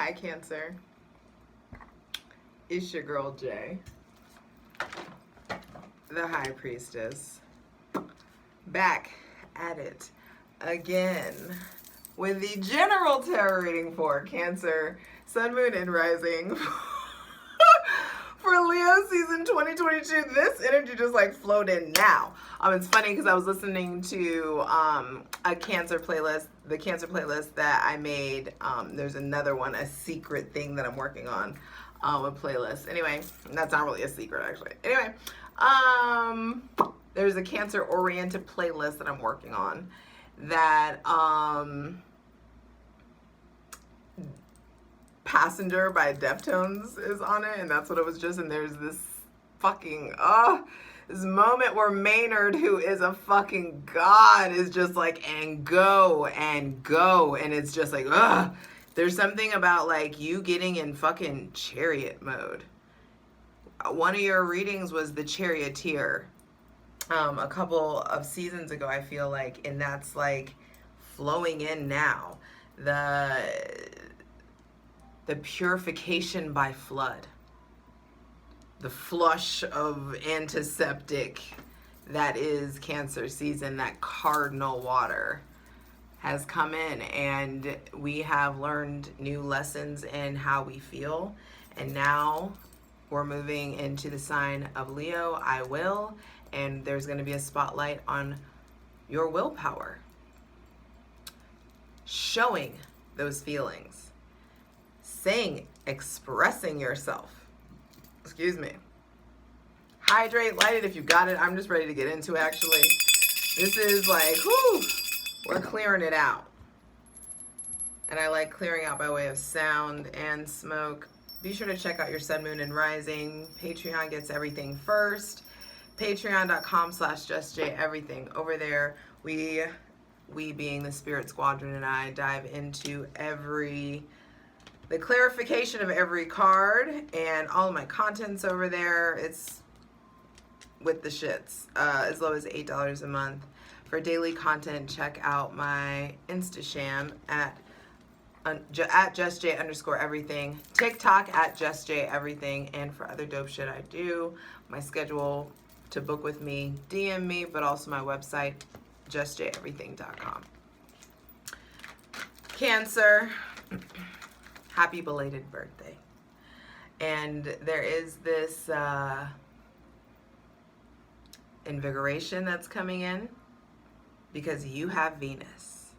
Hi, Cancer. It's your girl, Jay, the High Priestess, back at it again with the general tarot reading for Cancer, Sun, Moon, and Rising for Leo season 2022. This energy just like flowed in now. It's funny because I was listening to a Cancer playlist, the Cancer playlist that I made. There's another one, a secret thing that I'm working on, a playlist. Anyway, that's not really a secret actually. Anyway, there's a Cancer oriented playlist that I'm working on that Passenger by Deftones is on it, and that's what it was just. And there's this fucking this moment where Maynard, who is a fucking god, is just like, and go, and it's just like, there's something about like you getting in fucking chariot mode. One of your readings was the Charioteer a couple of seasons ago, I feel like, and that's like flowing in now. The purification by flood, the flush of antiseptic that is Cancer season, that cardinal water has come in, and we have learned new lessons in how we feel. And now we're moving into the sign of Leo, I will, and there's going to be a spotlight on your willpower, showing those feelings, expressing yourself. Excuse me. Hydrate, light it if you got it. I'm just ready to get into it, actually. This is like, whoo, we're clearing it out. And I like clearing out by way of sound and smoke. Be sure to check out your Sun, Moon, and Rising. Patreon gets everything first. Patreon.com/justjeverything. Over there, we being the Spirit Squadron and I dive into the clarification of every card, and all of my content's over there. It's with the shits, as low as $8 a month. For daily content, check out my Instasham at justj_everything, TikTok at justjeverything, and for other dope shit I do, my schedule to book with me, DM me, but also my website, justjeverything.com. Cancer, happy belated birthday. And there is this invigoration that's coming in because you have Venus.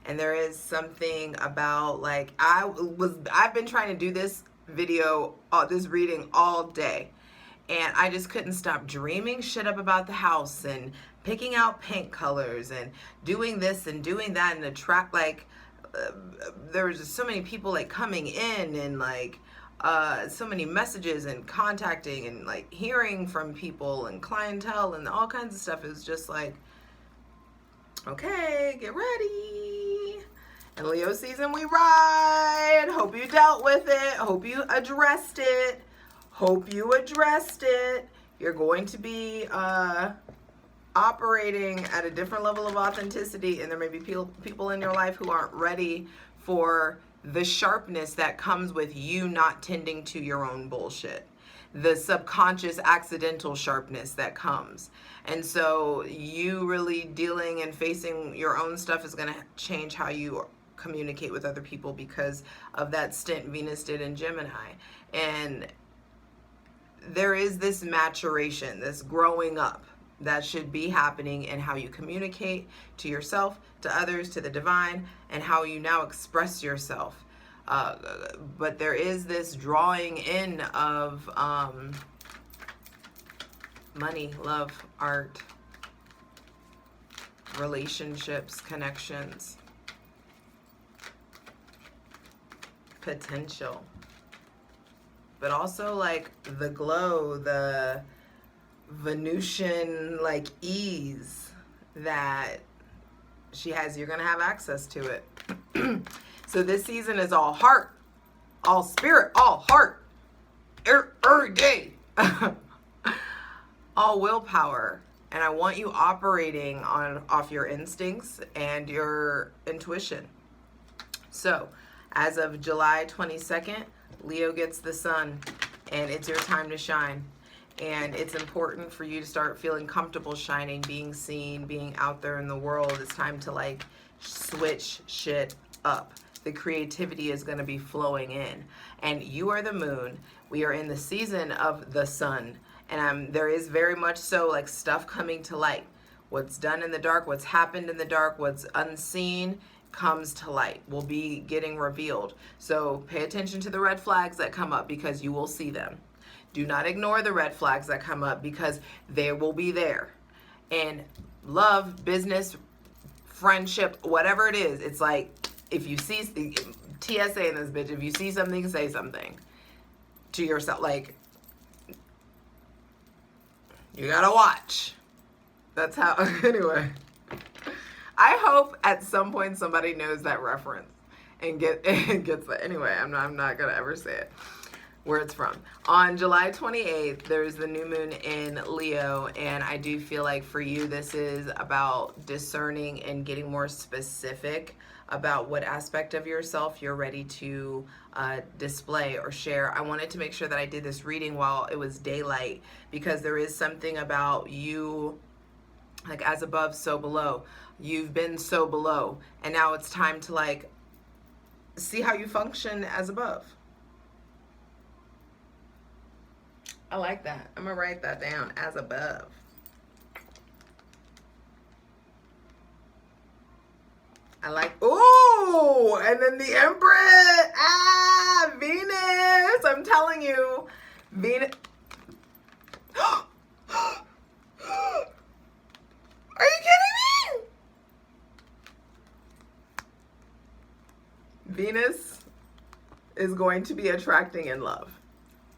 And there is something about, like, I've been trying to do this video, this reading all day, and I just couldn't stop dreaming shit up about the house and picking out paint colors and doing this and doing that, and attract, like, there was just so many people like coming in, and like so many messages and contacting and like hearing from people and clientele and all kinds of stuff. It was just like, okay, get ready. And Leo season, we ride. Hope you dealt with it. Hope you addressed it. You're going to be operating at a different level of authenticity, and there may be people in your life who aren't ready for the sharpness that comes with you not tending to your own bullshit, the subconscious accidental sharpness that comes. And so you really dealing and facing your own stuff is going to change how you communicate with other people because of that stint Venus did in Gemini. And there is this maturation, this growing up that should be happening in how you communicate to yourself, to others, to the divine, and how you now express yourself. But there is this drawing in of money, love, art, relationships, connections, potential, but also like the glow, the Venusian like ease that she has. You're gonna have access to it. So this season is all heart, all spirit, all heart, every day, all willpower. And I want you operating off your instincts and your intuition. So As of July 22nd, Leo gets the sun, and it's your time to shine. And it's important for you to start feeling comfortable shining, being seen, being out there in the world. It's time to like switch shit up. The creativity is going to be flowing in. And you are the moon. We are in the season of the sun. And there is very much so like stuff coming to light. What's done in the dark, what's happened in the dark, what's unseen comes to light, will be getting revealed. So pay attention to the red flags that come up because you will see them. Do not ignore the red flags that come up because they will be there. And love, business, friendship, whatever it is, it's like if you see TSA in this bitch, if you see something, say something to yourself. Like, you gotta watch. That's how, anyway. I hope at some point somebody knows that reference and gets that. Anyway, I'm not gonna ever say it. Where it's from. On July 28th, there's the new moon in Leo, and I do feel like for you, this is about discerning and getting more specific about what aspect of yourself you're ready to display or share. I wanted to make sure that I did this reading while it was daylight because there is something about you, like as above, so below. You've been so below, and now it's time to like see how you function as above. I like that. I'm gonna write that down, as above. I like, ooh, and then the Empress, Venus. I'm telling you, Venus. Are you kidding me? Venus is going to be attracting in love.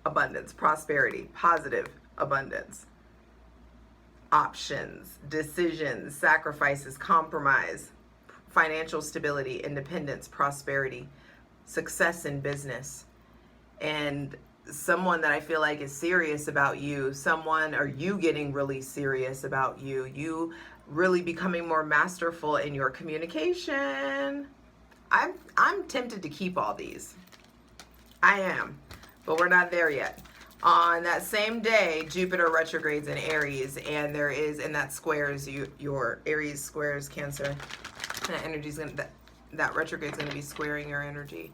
Abundance, prosperity, positive abundance, options, decisions, sacrifices, compromise, financial stability, independence, prosperity, success in business, and someone that I feel like is serious about you, someone, or you getting really serious about you, you really becoming more masterful in your communication. I'm tempted to keep all these. I am. But we're not there yet. On that same day, Jupiter retrogrades in Aries, and there is, and that squares your Aries squares Cancer. That energy's gonna, that retrograde's gonna be squaring your energy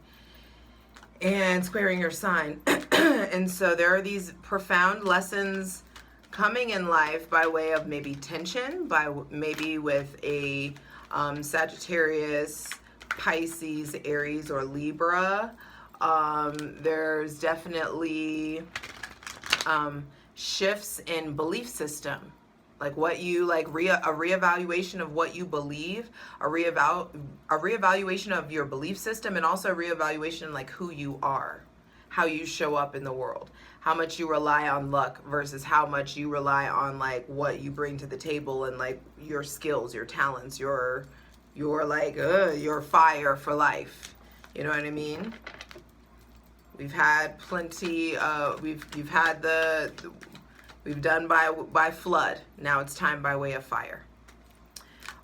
and squaring your sign. And so there are these profound lessons coming in life by way of maybe tension, by maybe with a Sagittarius, Pisces, Aries, or Libra. There's definitely shifts in belief system, like what you like, a reevaluation of what you believe, a reevaluation of your belief system, and also a reevaluation like who you are, how you show up in the world, how much you rely on luck versus how much you rely on like what you bring to the table and like your skills, your talents, your like your fire for life. You know what I mean? We've had plenty. We've had we've done by flood. Now it's time by way of fire.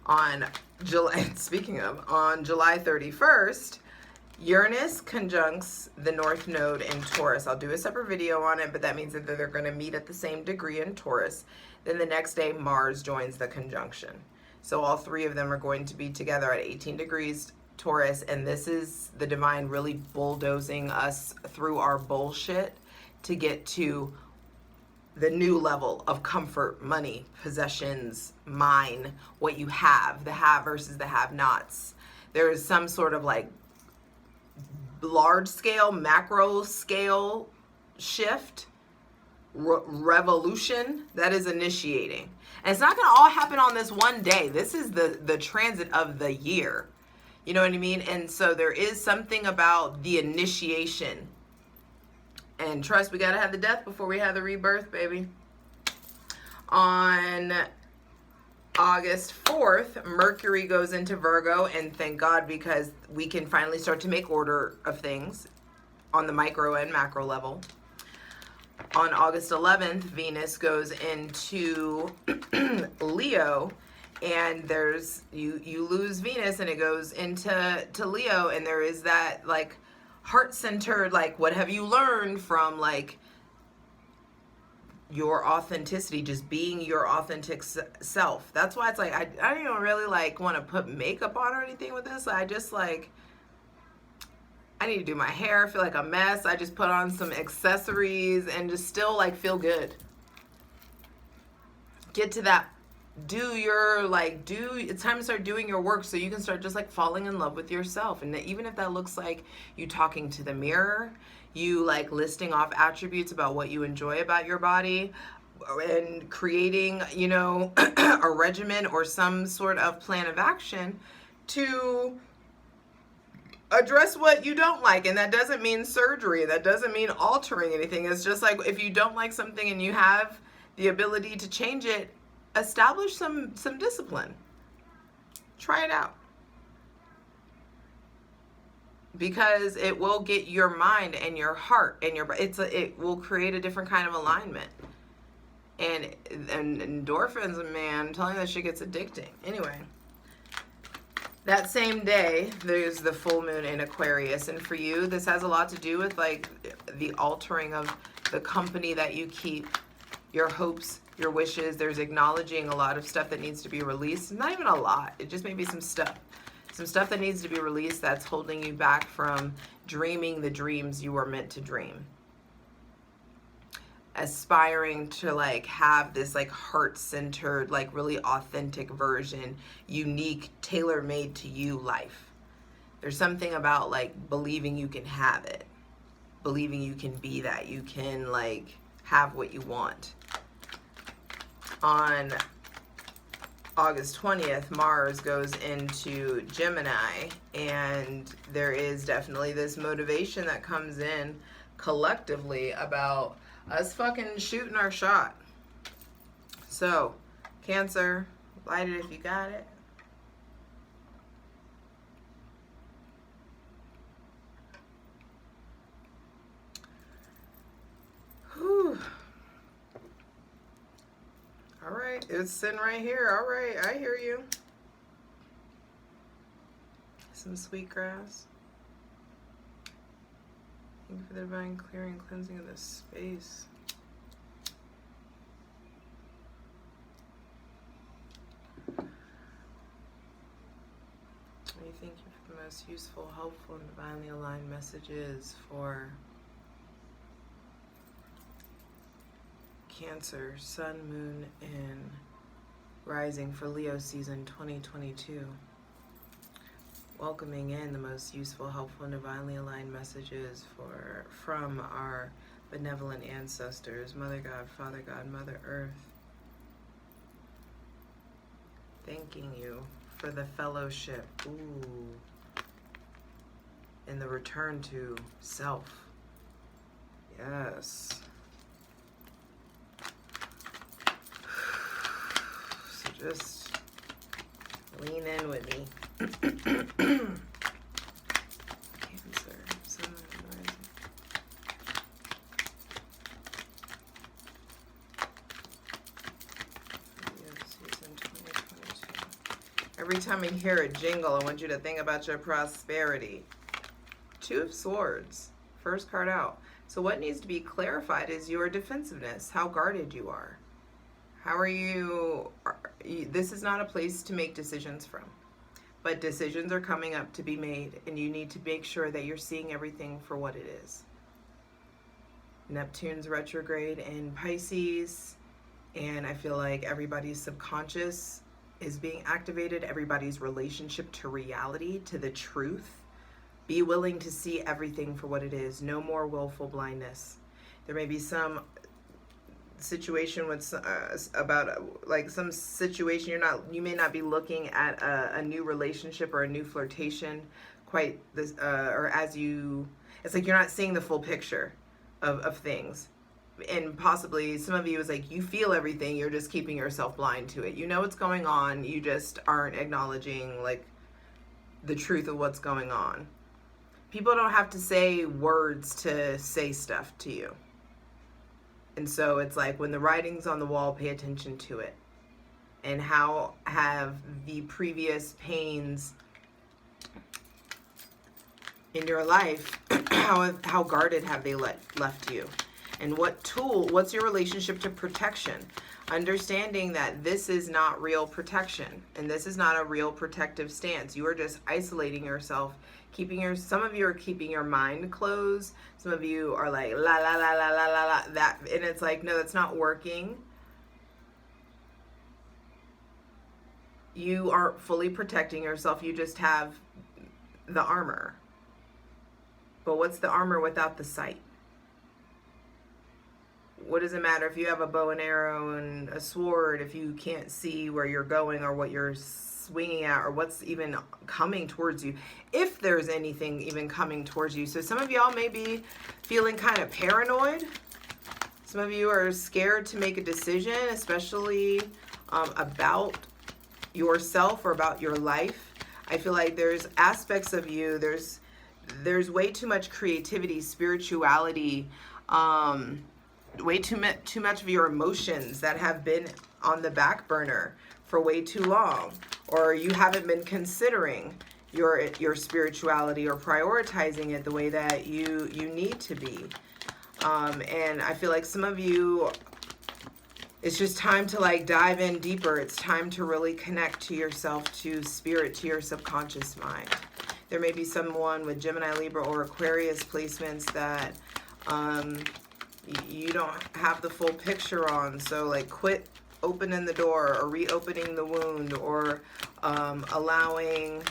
On July, speaking of, on July 31st, Uranus conjuncts the North Node in Taurus. I'll do a separate video on it, but that means that they're going to meet at the same degree in Taurus. Then the next day, Mars joins the conjunction. So all three of them are going to be together at 18 degrees Taurus, and this is the divine really bulldozing us through our bullshit to get to the new level of comfort, money, possessions, mine, what you have, the have versus the have-nots. There is some sort of like large scale, macro scale shift, revolution that is initiating. And it's not going to all happen on this one day. This is the transit of the year. You know what I mean? And so there is something about the initiation. And trust, we got to have the death before we have the rebirth, baby. On August 4th, Mercury goes into Virgo, and thank God, because we can finally start to make order of things on the micro and macro level. On August 11th, Venus goes into Leo, and there's you lose Venus and it goes into Leo, and there is that like heart-centered, like, what have you learned from like your authenticity, just being your authentic self. That's why it's like I don't even really like want to put makeup on or anything with this. I just like, I need to do my hair, I feel like a mess. I just put on some accessories and just still like feel good. Get to that, it's time to start doing your work so you can start just like falling in love with yourself. And even if that looks like you talking to the mirror, you like listing off attributes about what you enjoy about your body, and creating, you know, a regimen or some sort of plan of action to address what you don't like. And that doesn't mean surgery, that doesn't mean altering anything. It's just like, if you don't like something and you have the ability to change it, establish some discipline. Try it out, because it will get your mind and your heart and it will create a different kind of alignment. And endorphins, man, I'm telling you, that shit gets addicting. Anyway, that same day, there's the full moon in Aquarius. And for you, this has a lot to do with like the altering of the company that you keep, your hopes, your wishes. There's acknowledging a lot of stuff that needs to be released. Not even a lot. It just may be some stuff that needs to be released that's holding you back from dreaming the dreams you were meant to dream. Aspiring to like have this like heart-centered, like really authentic version, unique, tailor-made to you life. There's something about like believing you can have it, believing you can be that, you can like have what you want. On August 20th, Mars goes into Gemini, and there is definitely this motivation that comes in collectively about us fucking shooting our shot. So, Cancer, light it if you got it. Whew. All right, it's sitting right here. All right, I hear you. Some sweet grass. Thank you for the divine clearing, cleansing of this space. We thank you for the most useful, helpful, and divinely aligned messages for Cancer, Sun, Moon, and Rising for Leo season 2022. Welcoming in the most useful, helpful, and divinely aligned messages from our benevolent ancestors, Mother God, Father God, Mother Earth. Thanking you for the fellowship, and the return to self. Yes. So just lean in with me. Cancer, Sun, Rising. Season 2022. Every time you hear a jingle, I want you to think about your prosperity. Two of Swords, first card out. So what needs to be clarified is your defensiveness, how guarded you are. How are you, this is not a place to make decisions from. But decisions are coming up to be made, and you need to make sure that you're seeing everything for what it is. Neptune's retrograde in Pisces, and I feel like everybody's subconscious is being activated, everybody's relationship to reality, to the truth. Be willing to see everything for what it is. No more willful blindness. There may be some situation with about like some situation you may not be looking at a new relationship or a new flirtation quite this or as you, it's like you're not seeing the full picture of things, and possibly some of you is like you feel everything, you're just keeping yourself blind to it. You know what's going on, you just aren't acknowledging like the truth of what's going on. People don't have to say words to say stuff to you. And so it's like when the writing's on the wall, pay attention to it. And how have the previous pains in your life, how guarded have they left you? And what's your relationship to protection? Understanding that this is not real protection, and this is not a real protective stance. You are just isolating yourself, some of you are keeping your mind closed. Some of you are like, la, la, la, la, la, la, la, that, and it's like, no, that's not working. You aren't fully protecting yourself. You just have the armor. But what's the armor without the sight? What does it matter if you have a bow and arrow and a sword if you can't see where you're going or what you're swinging at or what's even coming towards you, if there's anything even coming towards you? So some of y'all may be feeling kind of paranoid. Some of you are scared to make a decision, especially about yourself or about your life. I feel like there's aspects of you, there's way too much creativity, spirituality, way too much of your emotions that have been on the back burner for way too long, or you haven't been considering your spirituality or prioritizing it the way that you need to be. And I feel like some of you, it's just time to like dive in deeper. It's time to really connect to yourself, to spirit, to your subconscious mind. There may be someone with Gemini, Libra, or Aquarius placements that you don't have the full picture on. So like quit opening the door or reopening the wound, or allowing,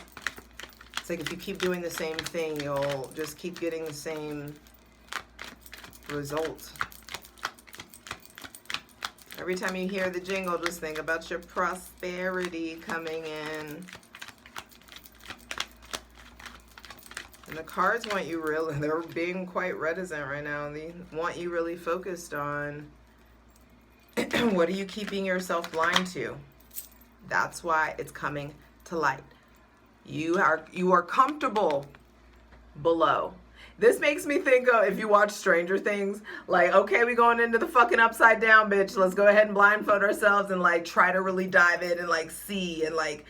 it's like if you keep doing the same thing, you'll just keep getting the same result. Every time you hear the jingle, just think about your prosperity coming in. And the cards want you really, they're being quite reticent right now. They want you really focused on what are you keeping yourself blind to? That's why it's coming to light. You are comfortable below. This makes me think of, if you watch Stranger Things, like, okay, we going into the fucking upside down, bitch. Let's go ahead and blindfold ourselves and like try to really dive in and like see and like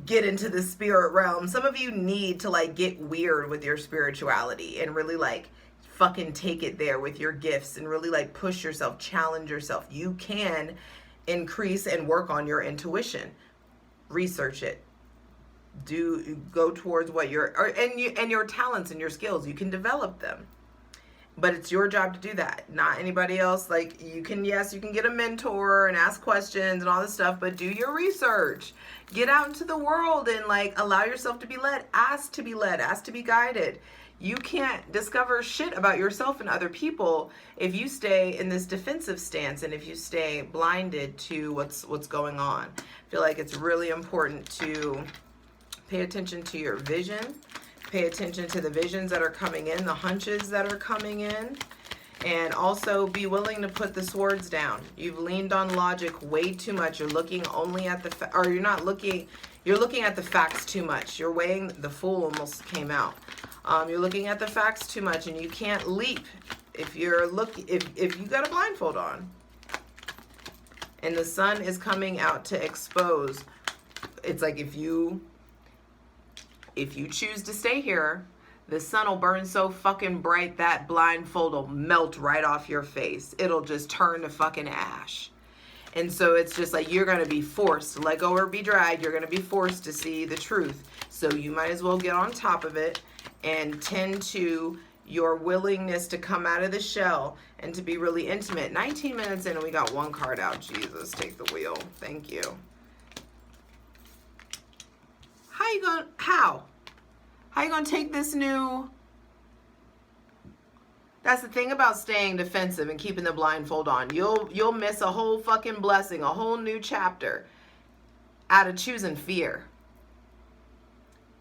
get into the spirit realm. Some of you need to like get weird with your spirituality and really like fucking take it there with your gifts and really like push yourself, challenge yourself. You can increase and work on your intuition. Research it. Go towards what and your talents and your skills. You can develop them, but it's your job to do that, not anybody else. Like you can get a mentor and ask questions and all this stuff, but do your research. Get out into the world and like allow yourself to be led. Ask to be guided. You can't discover shit about yourself and other people if you stay in this defensive stance and if you stay blinded to what's going on. I feel like it's really important to pay attention to your vision. Pay attention to the visions that are coming in, the hunches that are coming in, and also be willing to put the swords down. You've leaned on logic way too much. You're looking only at you're looking at the facts too much. You're weighing, the Fool almost came out. You're looking at the facts too much, and you can't leap if you got a blindfold on. And the sun is coming out to expose. It's like if you choose to stay here, the sun will burn so fucking bright that blindfold will melt right off your face. It'll just turn to fucking ash. And so it's just like you're going to be forced to let go or be dragged. You're going to be forced to see the truth. So you might as well get on top of it and tend to your willingness to come out of the shell and to be really intimate. 19 minutes in and we got one card out. Jesus, take the wheel. Thank you. How you gonna take this new? That's the thing about staying defensive and keeping the blindfold on. You'll miss a whole fucking blessing, a whole new chapter out of choosing fear.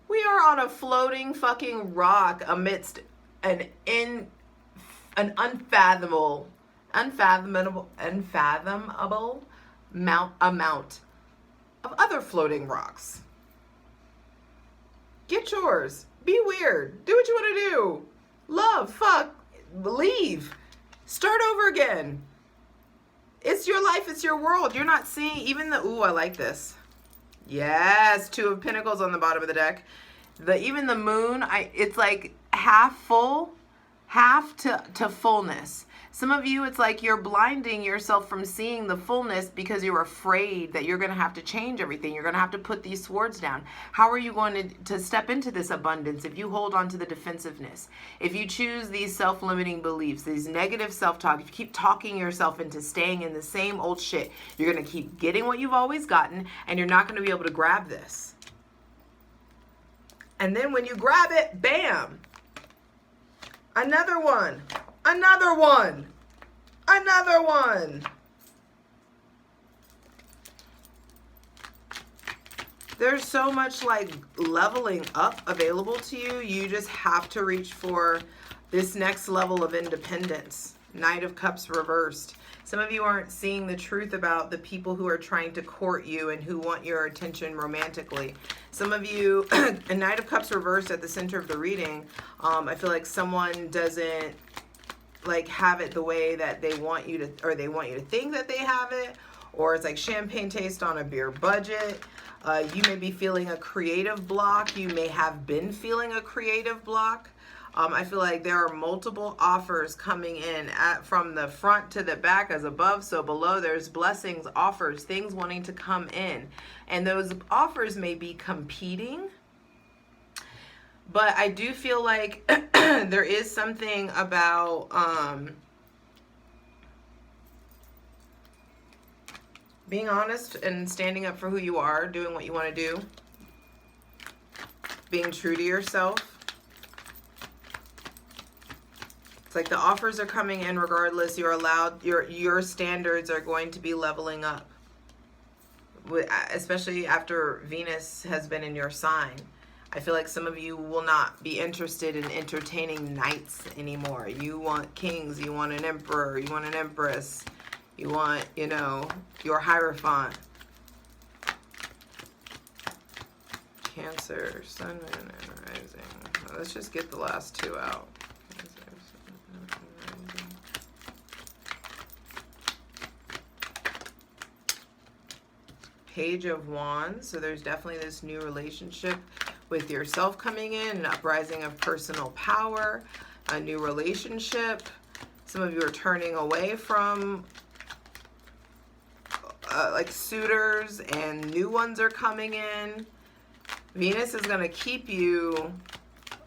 We are on a floating fucking rock amidst an unfathomable amount of other floating rocks. Get yours. Be weird. Do what you want to do. Love, fuck, leave. Start over again. It's your life. It's your world. You're not seeing even the, ooh, I like this. Yes, Two of Pentacles on the bottom of the deck. Even the moon, it's like half full, half to fullness. Some of you, it's like you're blinding yourself from seeing the fullness because you're afraid that you're going to have to change everything. You're going to have to put these swords down. How are you going to step into this abundance if you hold on to the defensiveness? If you choose these self-limiting beliefs, these negative self-talk, if you keep talking yourself into staying in the same old shit, you're going to keep getting what you've always gotten, and you're not going to be able to grab this. And then when you grab it, bam! Another one. Another one. Another one. There's so much like leveling up available to you. You just have to reach for this next level of independence. Knight of Cups reversed. Some of you aren't seeing the truth about the people who are trying to court you and who want your attention romantically. Some of you, a Knight of Cups reversed at the center of the reading. I feel like someone doesn't like have it the way that they want you to, or they want you to think that they have it, or it's like champagne taste on a beer budget. You may be feeling a creative block. You may have been feeling a creative block. I feel like there are multiple offers coming in from the front to the back, as above, so below. There's blessings, offers, things wanting to come in. And those offers may be competing. But I do feel like there is something about being honest and standing up for who you are, doing what you want to do, being true to yourself. It's like the offers are coming in regardless. You're allowed, your standards are going to be leveling up, especially after Venus has been in your sign. I feel like some of you will not be interested in entertaining knights anymore. You want kings, you want an emperor, you want an empress, you want, you know, your Hierophant. Cancer, Sun, Moon, and Rising. Let's just get the last two out. Page of Wands. So there's definitely this new relationship with yourself coming in, an uprising of personal power, a new relationship. Some of you are turning away from like suitors, and new ones are coming in. Venus is going to keep you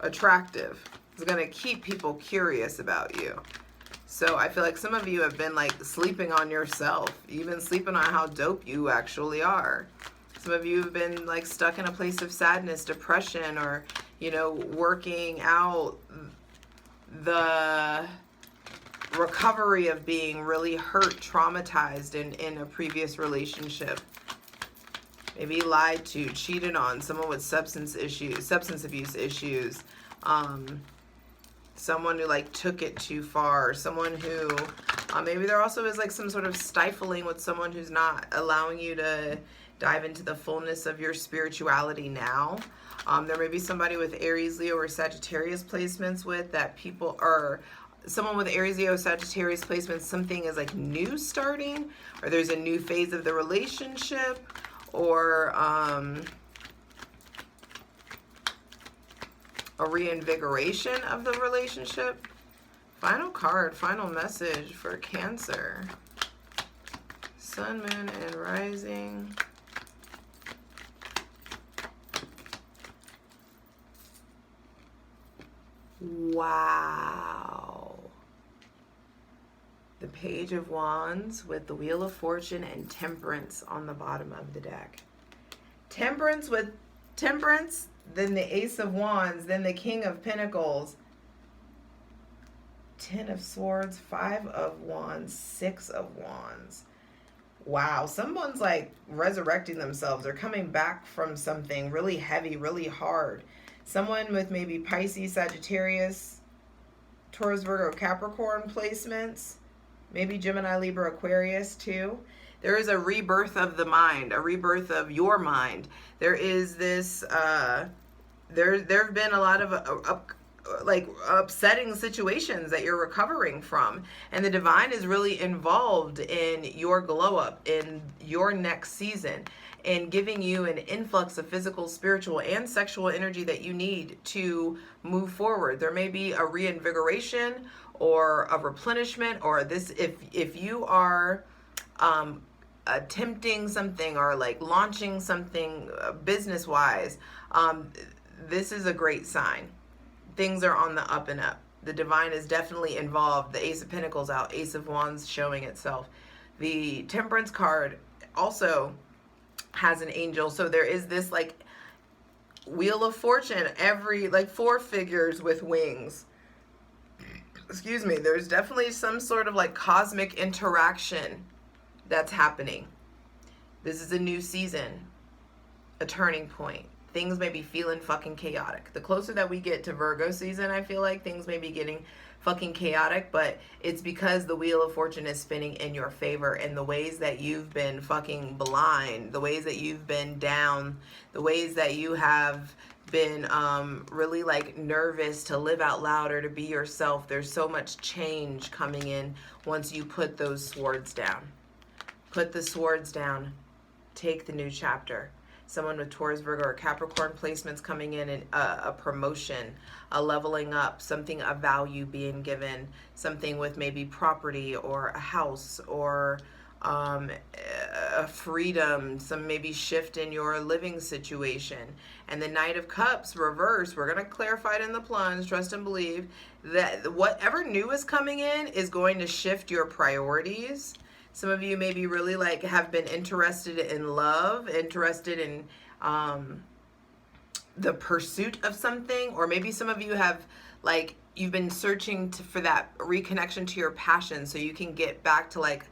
attractive. It's going to keep people curious about you. So I feel like some of you have been like sleeping on yourself. You've been sleeping on how dope you actually are. Some of you have been like stuck in a place of sadness, depression, or, you know, working out the recovery of being really hurt, traumatized in a previous relationship. Maybe lied to, cheated on, someone with substance abuse issues. Someone who like took it too far, someone who maybe there also is like some sort of stifling with someone who's not allowing you to dive into the fullness of your spirituality now. There may be somebody with Aries, Leo, or Sagittarius placements with that people, or someone with Aries, Leo, Sagittarius placements, something is like new starting, or there's a new phase of the relationship, or a reinvigoration of the relationship. Final card, final message for Cancer. Sun, Moon, and Rising. Wow. The Page of Wands with the Wheel of Fortune and Temperance on the bottom of the deck. Temperance with Temperance, then the Ace of Wands, then the King of Pentacles, Ten of Swords, Five of Wands, Six of Wands. Wow, someone's like resurrecting themselves or coming back from something really heavy, really hard. Someone with maybe Pisces, Sagittarius, Taurus, Virgo, Capricorn placements. Maybe Gemini, Libra, Aquarius too. There is a rebirth of the mind, a rebirth of your mind. There is this, there have been a lot of like upsetting situations that you're recovering from. And the divine is really involved in your glow up, in your next season, and giving you an influx of physical, spiritual, and sexual energy that you need to move forward. There may be a reinvigoration or a replenishment, or this, if you are attempting something or like launching something business wise, this is a great sign. Things are on the up and up. The divine is definitely involved. The Ace of Pentacles out, Ace of Wands showing itself. The Temperance card also has an angel. So there is this like Wheel of Fortune, every like 4 figures with wings. Excuse me. There's definitely some sort of like cosmic interaction that's happening. This is a new season, a turning point. Things may be feeling fucking chaotic. The closer that we get to Virgo season, I feel like things may be getting fucking chaotic, but it's because the Wheel of Fortune is spinning in your favor, and the ways that you've been fucking blind, the ways that you've been down, the ways that you have been really like nervous to live out loud or to be yourself. There's so much change coming in once you put those swords down. Put the swords down. Take the new chapter. Someone with Taurus, Virgo, or Capricorn placements coming in, and a promotion, a leveling up, something of value being given, something with maybe property or a house or a freedom, some maybe shift in your living situation. And the Knight of Cups reverse, we're going to clarify it in the plunge, trust and believe that whatever new is coming in is going to shift your priorities. Some of you maybe really like have been interested in love, interested in the pursuit of something, or maybe some of you have like, you've been searching for that reconnection to your passion so you can get back to like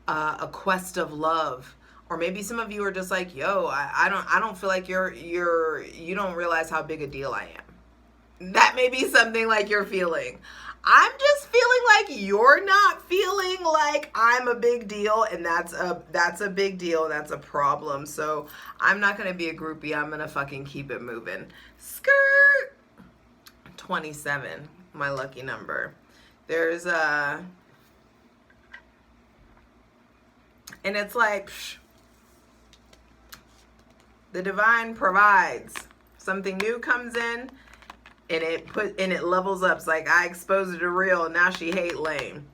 a quest of love. Or maybe some of you are just like, yo, I don't feel like you don't realize how big a deal I am. That may be something like you're feeling. I'm just feeling like you're not feeling like I'm a big deal, and that's a big deal. That's a problem. So I'm not going to be a groupie. I'm going to fucking keep it moving. Skirt. 27, my lucky number. There's and it's like, the divine provides. Something new comes in, and it levels up. It's like, I exposed her to real, now she hate lame.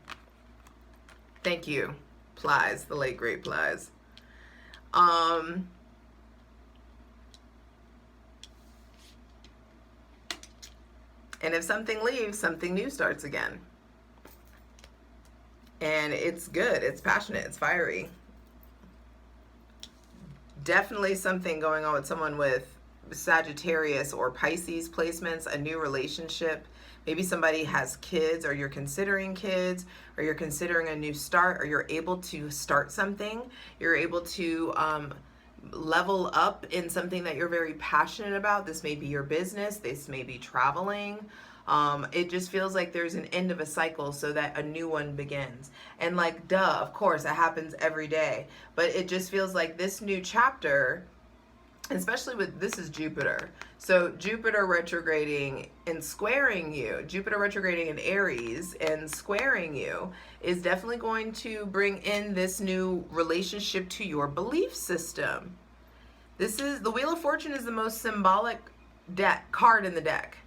Thank you, Plies, the late great Plies. And if something leaves, something new starts again. And it's good, it's passionate, it's fiery. Definitely something going on with someone with Sagittarius or Pisces placements, a new relationship. Maybe somebody has kids, or you're considering kids, or you're considering a new start, or you're able to start something. You're able to level up in something that you're very passionate about. This may be your business. This may be traveling. It just feels like there's an end of a cycle so that a new one begins. And like, duh, of course, it happens every day. But it just feels like this new chapter, especially with, this is Jupiter. So Jupiter retrograding and squaring you, Jupiter retrograding in Aries and squaring you, is definitely going to bring in this new relationship to your belief system. This is, the Wheel of Fortune is the most symbolic card in the deck.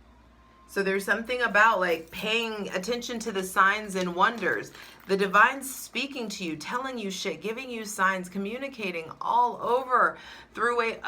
So there's something about like paying attention to the signs and wonders. The divine's speaking to you, telling you shit, giving you signs, communicating all over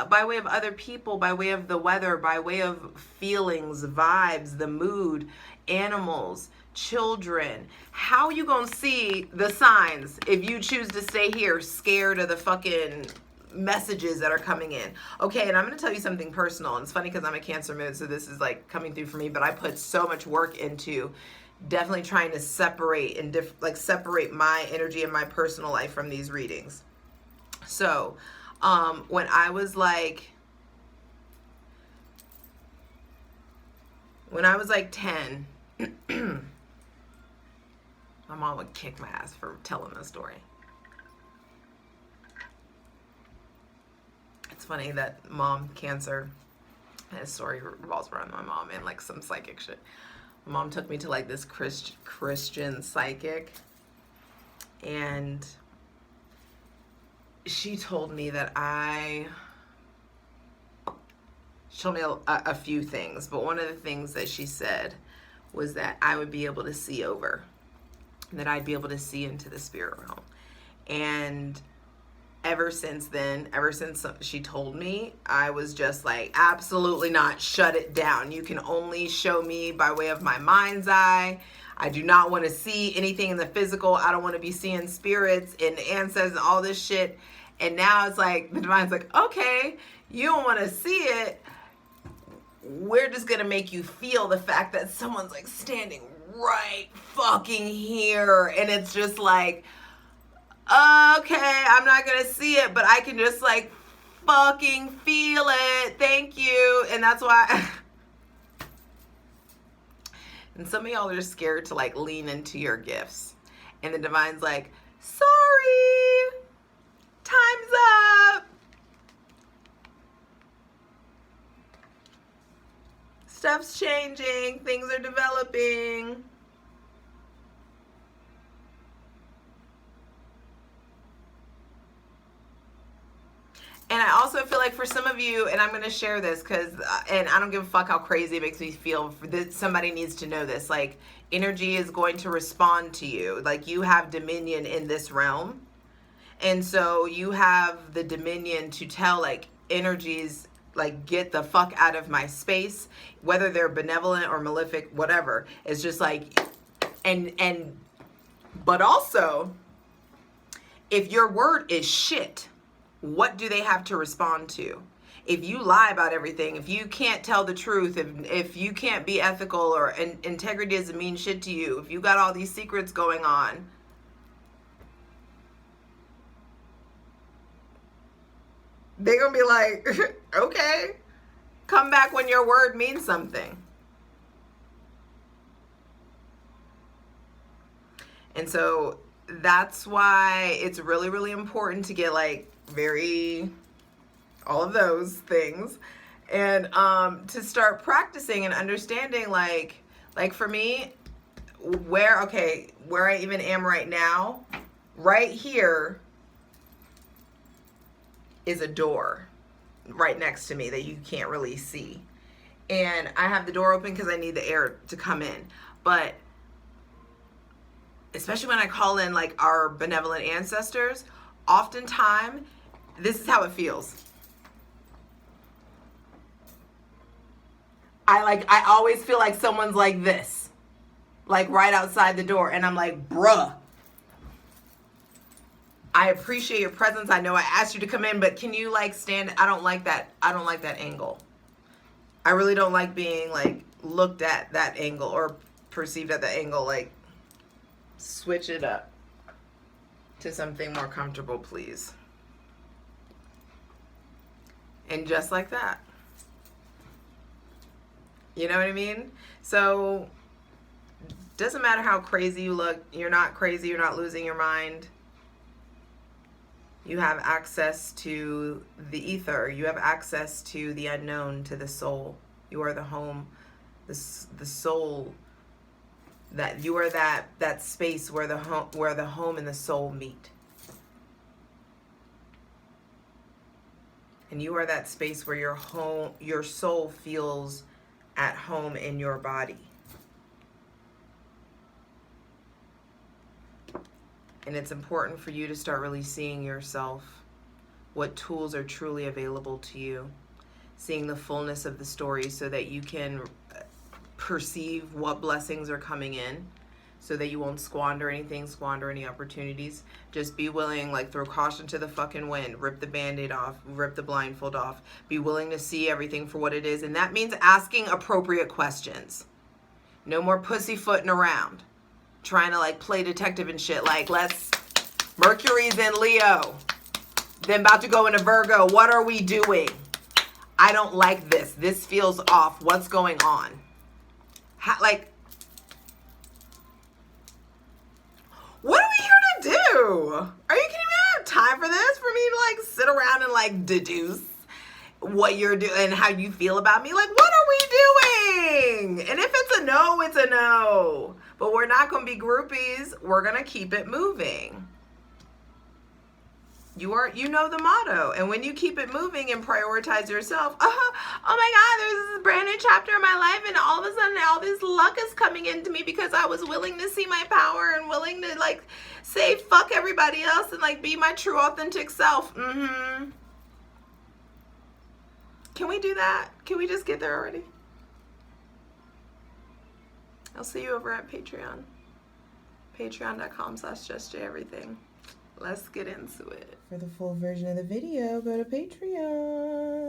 by way of other people, by way of the weather, by way of feelings, vibes, the mood, animals, children. How you gonna see the signs if you choose to stay here scared of the fucking messages that are coming in? Okay, and I'm going to tell you something personal, and it's funny because I'm a Cancer moon, so this is like coming through for me, but I put so much work into definitely trying to separate and separate my energy and my personal life from these readings. So when I was like 10, my mom would kick my ass for telling the story. It's funny that mom, Cancer, And the story revolves around my mom and like some psychic shit. My mom took me to like this Christian psychic, and she told me that she told me a few things, but one of the things that she said was that I would be able to see over, that I'd be able to see into the spirit realm. And ever since then, ever since she told me, I was just like, absolutely not, shut it down. You can only show me by way of my mind's eye. I do not want to see anything in the physical. I don't want to be seeing spirits and ancestors and all this shit. And now it's like, the divine's like, okay, you don't want to see it. We're just going to make you feel the fact that someone's like standing right fucking here. And it's just like, okay, I'm not going to see it, but I can just like fucking feel it. Thank you. And that's why. And some of y'all are scared to like lean into your gifts. And the divine's like, sorry, time's up. Stuff's changing. Things are developing. And I also feel like for some of you, and I'm going to share this because, and I don't give a fuck how crazy it makes me feel, that somebody needs to know this. Like, energy is going to respond to you. Like, you have dominion in this realm. And so you have the dominion to tell, like, energies, like, get the fuck out of my space, whether they're benevolent or malefic, whatever. It's just like, but also, if your word is shit, what do they have to respond to? If you lie about everything, if you can't tell the truth, if you can't be ethical, or integrity doesn't mean shit to you, if you got all these secrets going on, they're gonna be like, okay, come back when your word means something. And so that's why it's really, really important to get like all of those things, and to start practicing and understanding, like for me, where I even am right now, right here is a door right next to me that you can't really see. And I have the door open because I need the air to come in. But especially when I call in like our benevolent ancestors, oftentimes this is how it feels. I always feel like someone's like this, like right outside the door. And I'm like, bruh, I appreciate your presence. I know I asked you to come in, but can you like stand? I don't like that. I don't like that angle. I really don't like being like looked at that angle or perceived at that angle. Like, switch it up to something more comfortable, please. And just like that. You know what I mean? So, doesn't matter how crazy you look. You're not crazy. You're not losing your mind. You have access to the ether. You have access to the unknown, to the soul. You are the home, the soul. That you are that space where the home and the soul meet. And you are that space where your soul feels at home in your body. And it's important for you to start really seeing yourself, what tools are truly available to you, seeing the fullness of the story so that you can perceive what blessings are coming in, so that you won't squander any opportunities. Just be willing, like, throw caution to the fucking wind, rip the band-aid off, rip the blindfold off, be willing to see everything for what it is. And that means asking appropriate questions. No more pussyfooting around, trying to like play detective and shit. Like, Mercury's in Leo, then about to go into Virgo. What are we doing? I don't like this. This feels off. What's going on? What are we here to do? Are you kidding me? I don't have time for this, for me to like sit around and like deduce. what you're doing and how you feel about me. Like, what are we doing? And if it's a no, it's a no. But we're not going to be groupies. We're going to keep it moving. You know the motto. And when you keep it moving and prioritize yourself, oh my God, there's this brand new chapter in my life, and all of a sudden all this luck is coming into me because I was willing to see my power and willing to like say fuck everybody else and like be my true authentic self. Can we do that? Can we just get there already? I'll see you over at Patreon. Patreon.com/justjeverything. Let's get into it. For the full version of the video, go to Patreon.